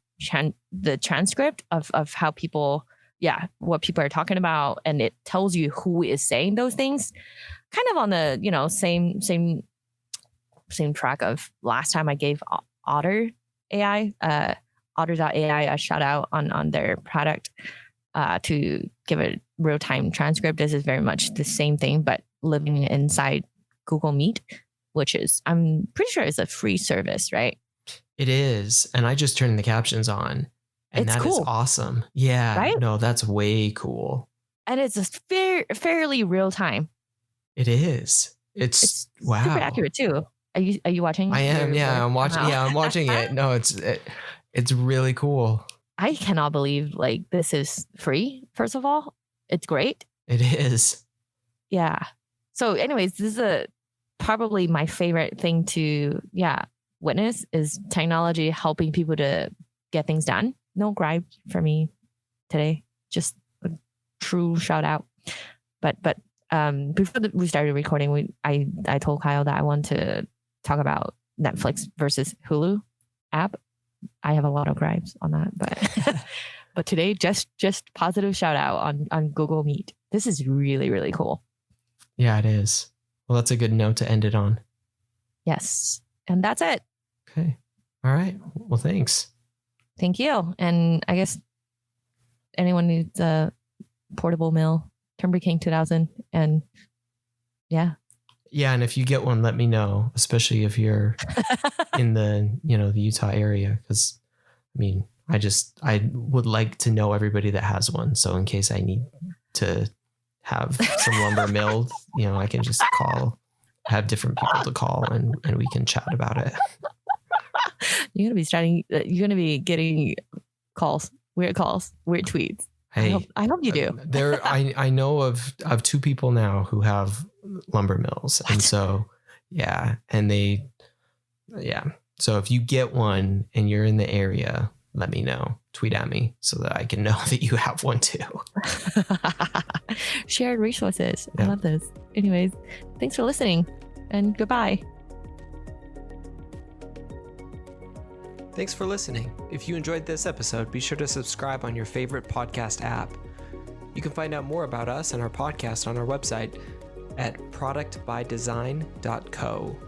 Speaker 2: the transcript of how people, what people are talking about, and it tells you who is saying those things, kind of on the same track of last time I gave Otter AI, Otter.ai a shout out on their product to give a real time transcript. This is very much the same thing, but living inside Google Meet, which is, I'm pretty sure it's a free service, right?
Speaker 1: It is. And I just turned the captions on and it's cool. Is awesome. Yeah. Right? No, that's way cool.
Speaker 2: And it's a fairly real time.
Speaker 1: It is. It's wow.
Speaker 2: Super accurate too. Are you watching?
Speaker 1: I am. Yeah, I'm watching. Yeah, I'm watching it. No, it's really cool.
Speaker 2: I cannot believe this is free. First of all, it's great.
Speaker 1: It is.
Speaker 2: Yeah. So anyways, this is probably my favorite thing to, witness is technology helping people to get things done. No gripe for me today. Just a true shout out. But before we started recording, I told Kyle that I want to talk about Netflix versus Hulu app. I have a lot of gripes on that, but but today just positive shout out on Google Meet. This is really, really cool.
Speaker 1: Yeah, it is. Well, that's a good note to end it on.
Speaker 2: Yes. And that's it.
Speaker 1: Okay. All right. Well, thanks.
Speaker 2: Thank you. And I guess anyone needs a portable mill, Timberking 2000. And yeah.
Speaker 1: Yeah. And if you get one, let me know, especially if you're in the Utah area. Because I mean, I would like to know everybody that has one. So in case I need to have some lumber milled, I can just have different people to call and we can chat about it.
Speaker 2: You're going to be getting weird tweets. Hey, I hope you do.
Speaker 1: I know of 2 people now who have lumber mills. And so, yeah. And so if you get one and you're in the area, let me know. Tweet at me so that I can know that you have one too.
Speaker 2: Shared resources. Yeah. I love this. Anyways, thanks for listening and goodbye.
Speaker 1: Thanks for listening. If you enjoyed this episode, be sure to subscribe on your favorite podcast app. You can find out more about us and our podcast on our website at productbydesign.co.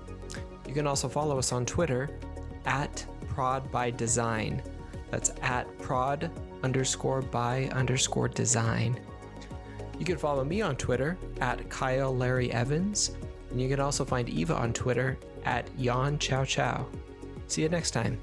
Speaker 1: You can also follow us on Twitter at prodbydesign. That's at prod_by_design. You can follow me on Twitter at Kyle Larry Evans. And you can also find Eva on Twitter at Yan Chow Chow. See you next time.